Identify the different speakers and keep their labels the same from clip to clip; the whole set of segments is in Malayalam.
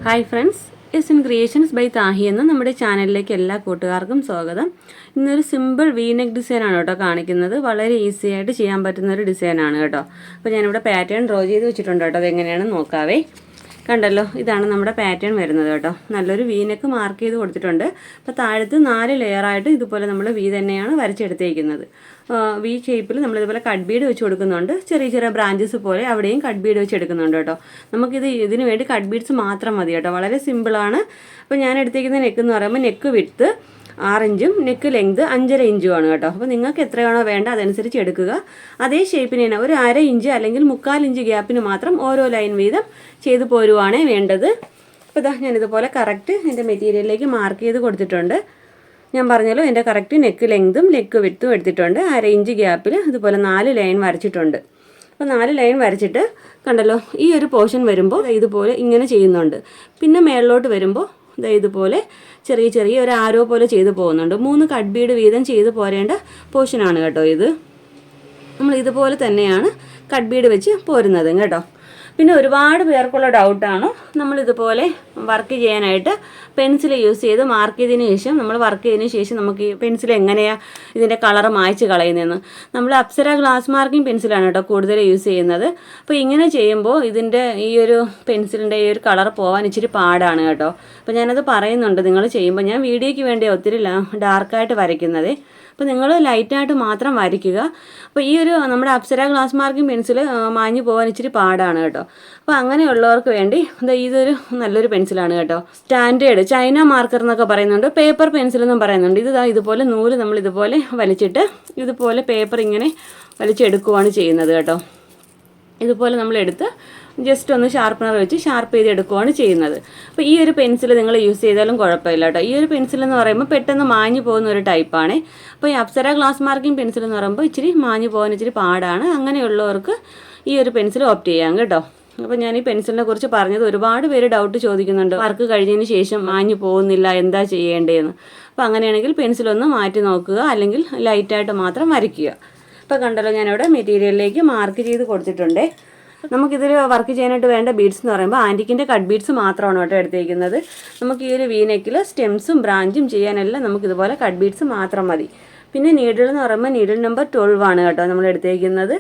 Speaker 1: Hi friends, S in creations by Thahi എന്ന നമ്മുടെ ചാനലിലേക്ക് എല്ലാ കൂട്ടുകാർക്കും സ്വാഗതം. ഇന്നൊരു സിമ്പിൾ വീനെക്ക് ഡിസൈനാണ് കേട്ടോ കാണിക്കുന്നത്. വളരെ ഈസി ആയിട്ട് ചെയ്യാൻ പറ്റുന്ന ഒരു ഡിസൈനാണ് കേട്ടോ. അപ്പോൾ ഞാനിവിടെ പാറ്റേൺ ഡ്രോ ചെയ്ത് വെച്ചിട്ടുണ്ട് കേട്ടോ. അതെങ്ങനെയാണെന്ന് നോക്കാവേ. കണ്ടല്ലോ, ഇതാണ് നമ്മുടെ പാറ്റേൺ വരുന്നത് കേട്ടോ. നല്ലൊരു വീനെക്ക് മാർക്ക് ചെയ്ത് കൊടുത്തിട്ടുണ്ട്. അപ്പോൾ താഴത്ത് 4 ലെയറായിട്ട് ഇതുപോലെ നമ്മൾ വി തന്നെയാണ് വരച്ചെടുത്തേക്കുന്നത്. വി ഷേപ്പിൽ നമ്മളിതുപോലെ കട്ട് ബീഡ് വെച്ച് കൊടുക്കുന്നുണ്ട്. ചെറിയ ചെറിയ ബ്രാഞ്ചസ് പോലെ അവിടെയും കട്ട് ബീഡ് വെച്ച് എടുക്കുന്നുണ്ട് കേട്ടോ. ഇതിന് വേണ്ടി കട്ട് ബീഡ്സ് മാത്രം മതി കേട്ടോ. വളരെ സിമ്പിളാണ്. അപ്പോൾ ഞാൻ എടുത്തേക്കുന്ന നെക്ക് എന്ന് പറയുമ്പോൾ നെക്ക് വിഡ്ത്ത് 6 ഇഞ്ചും നെക്ക് ലെങ്ത് 5.5 ഇഞ്ചുമാണ് കേട്ടോ. അപ്പോൾ നിങ്ങൾക്ക് എത്രയാണോ വേണ്ട അതനുസരിച്ച് എടുക്കുക. അതേ ഷേപ്പിന് തന്നെ ഒരു 1/2 ഇഞ്ച് അല്ലെങ്കിൽ 1/4 ഇഞ്ച് ഗ്യാപ്പിന് മാത്രം ഓരോ ലൈൻ വീതം ചെയ്ത് പോരുവാണ് വേണ്ടത്. അപ്പോൾ ഇതാ ഞാനിതുപോലെ കറക്റ്റ് എൻ്റെ മെറ്റീരിയലിലേക്ക് മാർക്ക് ചെയ്ത് കൊടുത്തിട്ടുണ്ട്. ഞാൻ പറഞ്ഞല്ലോ, എൻ്റെ കറക്റ്റ് നെക്ക് ലെങ്തും നെക്ക് വിഡ്ത്തും എടുത്തിട്ടുണ്ട്. 1/2 ഇഞ്ച് ഗ്യാപ്പിൽ ഇതുപോലെ 4 ലൈൻ വരച്ചിട്ടുണ്ട്. അപ്പോൾ 4 ലൈൻ വരച്ചിട്ട് കണ്ടല്ലോ, ഈ ഒരു പോർഷൻ വരുമ്പോൾ ഇതുപോലെ ഇങ്ങനെ ചെയ്യുന്നുണ്ട്. പിന്നെ മേളിലോട്ട് വരുമ്പോൾ ഇതുപോലെ ചെറിയ ചെറിയ ഒരു ആരോ പോലെ ചെയ്ത് പോകുന്നുണ്ട്. 3 കട്ട് ബീഡ് വീതം ചെയ്ത് പോരേണ്ട പോർഷനാണ് കേട്ടോ ഇത്. നമ്മൾ ഇതുപോലെ തന്നെയാണ് കട്ട് ബീഡ് വെച്ച് പോരുന്നത് കേട്ടോ. പിന്നെ ഒരുപാട് പേർക്കുള്ള ഡൗട്ടാണ്, നമ്മളിതുപോലെ വർക്ക് ചെയ്യാനായിട്ട് പെൻസിൽ യൂസ് ചെയ്ത് മാർക്ക് ചെയ്തതിന് ശേഷം നമുക്ക് ഈ പെൻസിൽ എങ്ങനെയാണ് ഇതിൻ്റെ കളർ മായ്ച്ച് കളയുന്നതെന്ന്. നമ്മൾ അപ്സര ഗ്ലാസ് മാർക്കിംഗ് പെൻസിലാണ് കേട്ടോ കൂടുതൽ യൂസ് ചെയ്യുന്നത്. അപ്പോൾ ഇങ്ങനെ ചെയ്യുമ്പോൾ ഇതിൻ്റെ ഈ ഒരു പെൻസിലിൻ്റെ ഈ ഒരു കളർ പോകാൻ ഇച്ചിരി പാടാണ് കേട്ടോ. അപ്പോൾ ഞാനത് പറയുന്നുണ്ട് നിങ്ങൾ ചെയ്യുമ്പോൾ. ഞാൻ വീഡിയോയ്ക്ക് വേണ്ടി ഒത്തിരി ഡാർക്കായിട്ട് വരയ്ക്കുന്നത്. അപ്പോൾ നിങ്ങൾ ലൈറ്റായിട്ട് മാത്രം വരയ്ക്കുക. അപ്പോൾ ഈ ഒരു നമ്മുടെ അപ്സര ഗ്ലാസ് മാർക്കിംഗ് പെൻസിൽ മാഞ്ഞു പോകാൻ ഇച്ചിരി പാടാണ് കേട്ടോ. അപ്പോൾ അങ്ങനെയുള്ളവർക്ക് വേണ്ടി ഇതൊരു നല്ലൊരു പെൻസിലാണ് കേട്ടോ. സ്റ്റാൻഡേർഡ് ചൈന മാർക്കർ എന്നൊക്കെ പറയുന്നുണ്ട്, പേപ്പർ പെൻസിൽ എന്നും പറയുന്നുണ്ട്. ഇതുപോലെ നൂല് നമ്മൾ ഇതുപോലെ വലിച്ചിട്ട് ഇതുപോലെ പേപ്പർ ഇങ്ങനെ വലിച്ചെടുക്കുകയാണ് ചെയ്യുന്നത് കേട്ടോ. ഇതുപോലെ നമ്മളെടുത്ത് ജസ്റ്റ് ഒന്ന് ഷാർപ്പനർ വെച്ച് ഷാർപ്പ് ചെയ്ത് എടുക്കുകയാണ് ചെയ്യുന്നത്. അപ്പോൾ ഈ ഒരു പെൻസിൽ നിങ്ങൾ യൂസ് ചെയ്താലും കുഴപ്പമില്ല കേട്ടോ. ഈ ഒരു പെൻസിൽ എന്ന് പറയുമ്പോൾ പെട്ടെന്ന് മാഞ്ഞു പോകുന്ന ഒരു ടൈപ്പാണ്. അപ്പോൾ ഈ അപ്സര ഗ്ലാസ് മാർക്കിംഗ് പെൻസിൽ എന്ന് പറയുമ്പോൾ ഇച്ചിരി മാഞ്ഞു പോകാൻ ഇച്ചിരി പാടാണ്. അങ്ങനെയുള്ളവർക്ക് ഈ ഒരു പെൻസിൽ ഓപ്റ്റ് ചെയ്യാം കേട്ടോ. അപ്പോൾ ഞാൻ ഈ പെൻസിലിനെ കുറിച്ച് പറഞ്ഞത് ഒരുപാട് പേര് ഡൗട്ട് ചോദിക്കുന്നുണ്ട്, വർക്ക് കഴിഞ്ഞതിന് ശേഷം മാഞ്ഞു പോകുന്നില്ല, എന്താ ചെയ്യേണ്ടതെന്ന്. അപ്പോൾ അങ്ങനെയാണെങ്കിൽ പെൻസിലൊന്ന് മാറ്റി നോക്കുക, അല്ലെങ്കിൽ ലൈറ്റായിട്ട് മാത്രം വരയ്ക്കുക. ഇപ്പോൾ കണ്ടല്ലോ, ഞാനിവിടെ മെറ്റീരിയലിലേക്ക് മാർക്ക് ചെയ്ത് കൊടുത്തിട്ടുണ്ട്. നമുക്കിതിൽ വർക്ക് ചെയ്യാനായിട്ട് വേണ്ട ബീഡ്സ് എന്ന് പറയുമ്പോൾ ആൻറ്റിക്കിൻ്റെ കട്ട് ബീഡ്സ് മാത്രമാണ് കേട്ടോ എടുത്തേക്കുന്നത്. നമുക്ക് ഈ ഒരു വീനെക്കിൽ സ്റ്റെംസും ബ്രാഞ്ചും ചെയ്യാനെല്ലാം നമുക്കിതുപോലെ കട്ട് ബീഡ്സ് മാത്രം മതി. പിന്നെ നീഡിൽ എന്ന് പറയുമ്പോൾ നീഡിൽ നമ്പർ 12 ആണ് കേട്ടോ നമ്മൾ എടുത്തേക്കുന്നത്.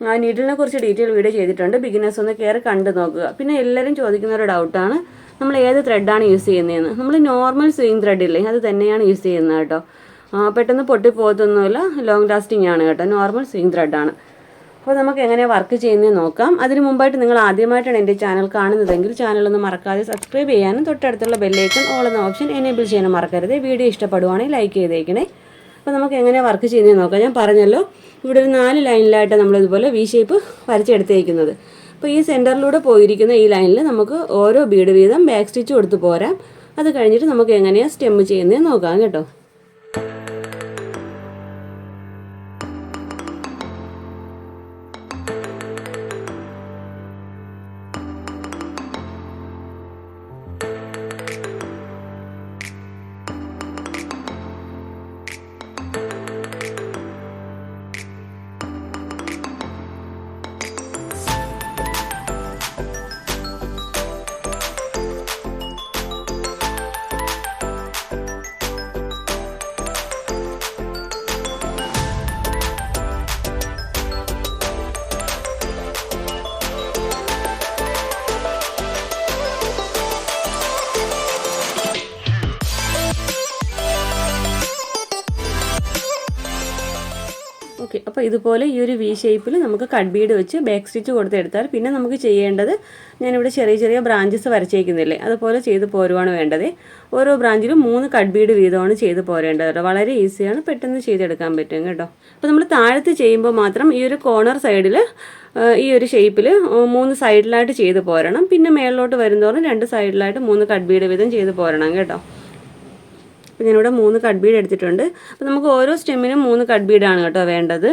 Speaker 1: ആ നീഡിലിനെ കുറിച്ച് ഡീറ്റെയിൽ വീഡിയോ ചെയ്തിട്ടുണ്ട്, ബിഗിനേഴ്സ് ഒന്ന് കയറി കണ്ടു നോക്കുക. പിന്നെ എല്ലാവരും ചോദിക്കുന്ന ഒരു ഡൗട്ടാണ്, നമ്മൾ ഏത് ത്രെഡാണ് യൂസ് ചെയ്യുന്നതെന്ന്. നമ്മൾ നോർമൽ സ്വിങ് ത്രെഡില്ലേ, അത് തന്നെയാണ് യൂസ് ചെയ്യുന്നത് കേട്ടോ. പെട്ടെന്ന് പൊട്ടിപ്പോകത്തൊന്നുമില്ല, ലോങ് ലാസ്റ്റിംഗ് ആണ് കേട്ടോ. നോർമൽ സ്വിങ് ത്രെഡാണ്. അപ്പോൾ നമുക്ക് എങ്ങനെയാണ് വർക്ക് ചെയ്യുന്നത് നോക്കാം. അതിന് മുമ്പായിട്ട് നിങ്ങൾ ആദ്യമായിട്ടാണ് എൻ്റെ ചാനൽ കാണുന്നതെങ്കിൽ ചാനലൊന്ന് മറക്കാതെ സബ്സ്ക്രൈബ് ചെയ്യാനും തൊട്ടടുത്തുള്ള ബെല്ലൈക്കൺ ഓൾ എന്ന ഓപ്ഷൻ എനേബിൾ ചെയ്യാനും മറക്കരുത്. വീഡിയോ ഇഷ്ടപ്പെടുവാണെങ്കിൽ ലൈക്ക് ചെയ്തേക്കണേ. അപ്പോൾ നമുക്ക് എങ്ങനെയാണ് വർക്ക് ചെയ്യുന്നത് നോക്കാം. ഞാൻ പറഞ്ഞല്ലോ, ഇവിടെ ഒരു 4 ലൈനിലായിട്ട് നമ്മളിതുപോലെ വി ഷേപ്പ് വരച്ചെടുത്തേക്കുന്നത്. അപ്പോൾ ഈ സെൻറ്ററിലൂടെ പോയിരിക്കുന്ന ഈ ലൈനിൽ നമുക്ക് ഓരോ ബീഡ് വീതം ബാക്ക് സ്റ്റിച്ച് കൊടുത്ത് പോരാം. അത് കഴിഞ്ഞിട്ട് നമുക്ക് എങ്ങനെയാണ് സ്റ്റെം ചെയ്യുന്നത് നോക്കാം കേട്ടോ. ഓക്കെ, അപ്പോൾ ഇതുപോലെ ഈ ഒരു വി ഷേപ്പിൽ നമുക്ക് കട്ട് ബീഡ് വെച്ച് ബാക്ക് സ്റ്റിച്ച് കൊടുത്തെടുത്താൽ പിന്നെ നമുക്ക് ചെയ്യേണ്ടത്, ഞാനിവിടെ ചെറിയ ചെറിയ ബ്രാഞ്ചസ് വരച്ചേക്കുന്നില്ലേ, അതുപോലെ ചെയ്ത് പോരുവാണ് വേണ്ടത്. ഓരോ ബ്രാഞ്ചിലും 3 കട്ട് ബീഡ് വീതമാണ് ചെയ്ത് പോരേണ്ടത് കേട്ടോ. വളരെ ഈസിയാണ്, പെട്ടെന്ന് ചെയ്തെടുക്കാൻ പറ്റും കേട്ടോ. അപ്പോൾ നമ്മൾ താഴത്ത് ചെയ്യുമ്പോൾ മാത്രം ഈ ഒരു കോർണർ സൈഡിൽ ഈ ഒരു ഷേപ്പിൽ 3 സൈഡിലായിട്ട് ചെയ്ത് പോരണം. പിന്നെ മേളിലോട്ട് വരുന്നതോറും 2 സൈഡിലായിട്ട് 3 കട്ട് ബീഡ് വീതം ചെയ്ത് പോരണം കേട്ടോ. അപ്പോൾ ഞാനിവിടെ 3 കട്ട് ബീഡ് എടുത്തിട്ടുണ്ട്. അപ്പോൾ നമുക്ക് ഓരോ സ്റ്റെമ്മിനും 3 കട്ട് ബീഡാണ് കേട്ടോ വേണ്ടത്.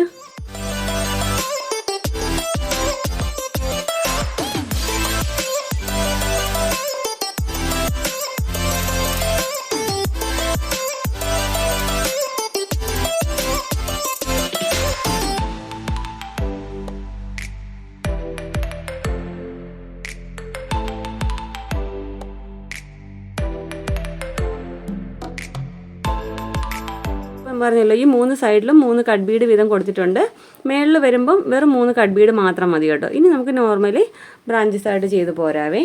Speaker 1: പറഞ്ഞല്ലോ ഈ 3 സൈഡിലും 3 കട്ട് ബീഡ് വീതം കൊടുത്തിട്ടുണ്ട്. മേളിൽ വരുമ്പം വെറും 3 കട്ട് ബീഡ് മാത്രം മതി കേട്ടോ. ഇനി നമുക്ക് നോർമലി ബ്രാഞ്ചസ് ആയിട്ട് ചെയ്ത് പോരാവേ.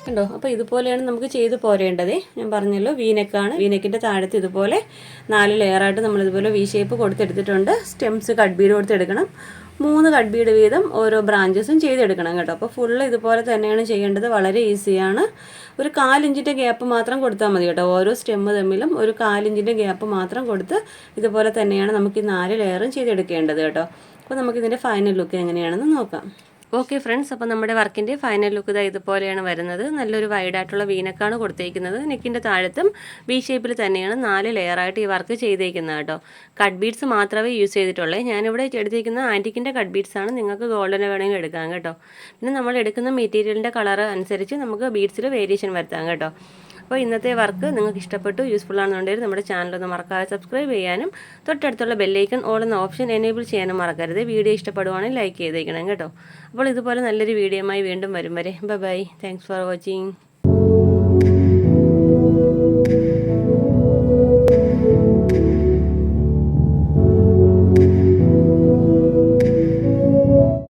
Speaker 1: കണ്ടോ? അപ്പോൾ ഇതുപോലെയാണ് നമുക്ക് ചെയ്ത് പോരേണ്ടത്. ഞാൻ പറഞ്ഞല്ലോ വീനെക്കാണ്. വീനെക്കിൻ്റെ താഴത്ത് ഇതുപോലെ 4 ലെയറായിട്ട് നമ്മളിതുപോലെ വി ഷേപ്പ് കൊടുത്തെടുത്തിട്ടുണ്ട്. സ്റ്റെംസ് കട്ട് ബീഡ് കൊടുത്തെടുക്കണം. 3 കട്ട് ബീഡ് വീതം ഓരോ ബ്രാഞ്ചസും ചെയ്തെടുക്കണം കേട്ടോ. അപ്പോൾ ഫുള്ള് ഇതുപോലെ തന്നെയാണ് ചെയ്യേണ്ടത്. വളരെ ഈസിയാണ്. ഒരു 1/4 ഇഞ്ചിൻ്റെ ഗ്യാപ്പ് മാത്രം കൊടുത്താൽ മതി കേട്ടോ. ഓരോ സ്റ്റെമ്മ് തമ്മിലും ഒരു 1/4 ഇഞ്ചിൻ്റെ ഗ്യാപ്പ് മാത്രം കൊടുത്ത് ഇതുപോലെ തന്നെയാണ് നമുക്ക് ഈ 4 ലെയറും ചെയ്തെടുക്കേണ്ടത് കേട്ടോ. അപ്പോൾ നമുക്കിതിൻ്റെ ഫൈനൽ ലുക്ക് എങ്ങനെയാണെന്ന് നോക്കാം. ഓക്കെ ഫ്രണ്ട്സ്, അപ്പോൾ നമ്മുടെ വർക്കിൻ്റെ ഫൈനൽ ലുക്ക് ഇതുപോലെയാണ് വരുന്നത്. നല്ലൊരു വൈഡായിട്ടുള്ള വീനക്കാണ് കൊടുത്തേക്കുന്നത്. നെക്കിൻ്റെ താഴത്തും വി ഷേപ്പിൽ തന്നെയാണ് 4 ലെയറായിട്ട് ഈ വർക്ക് ചെയ്തേക്കുന്നത് കേട്ടോ. കട്ട് ബീഡ്സ് മാത്രമേ യൂസ് ചെയ്തിട്ടുള്ളൂ. ഞാനിവിടെ എടുത്തേക്കുന്ന ആൻറ്റിക്കിൻ്റെ കട്ട് ബീഡ്സ് ആണ്. നിങ്ങൾക്ക് ഗോൾഡന് വേണമെങ്കിൽ എടുക്കാം കേട്ടോ. പിന്നെ നമ്മൾ എടുക്കുന്ന മെറ്റീരിയലിൻ്റെ കളർ അനുസരിച്ച് നമുക്ക് ബീഡ്സിൽ വേരിയേഷൻ വരുത്താം കേട്ടോ. അപ്പോൾ ഇന്നത്തെ വർക്ക് നിങ്ങൾക്ക് ഇഷ്ടപ്പെട്ടു, യൂസ്ഫുൾ ആണെന്നുണ്ടെങ്കിൽ നമ്മുടെ ചാനലൊന്ന് മറക്കാതെ സബ്സ്ക്രൈബ് ചെയ്യാനും തൊട്ടടുത്തുള്ള ബെല്ലൈക്കൺ ഓൾ എന്ന ഓപ്ഷൻ എനേബിൾ ചെയ്യാനും മറക്കരുത്. വീഡിയോ ഇഷ്ടപ്പെടുവാണെങ്കിൽ ലൈക്ക് ചെയ്തേക്കണം കേട്ടോ. അപ്പോൾ ഇതുപോലെ നല്ലൊരു വീഡിയോയുമായി വീണ്ടും വരും വരെ ബൈ. Thanks for watching.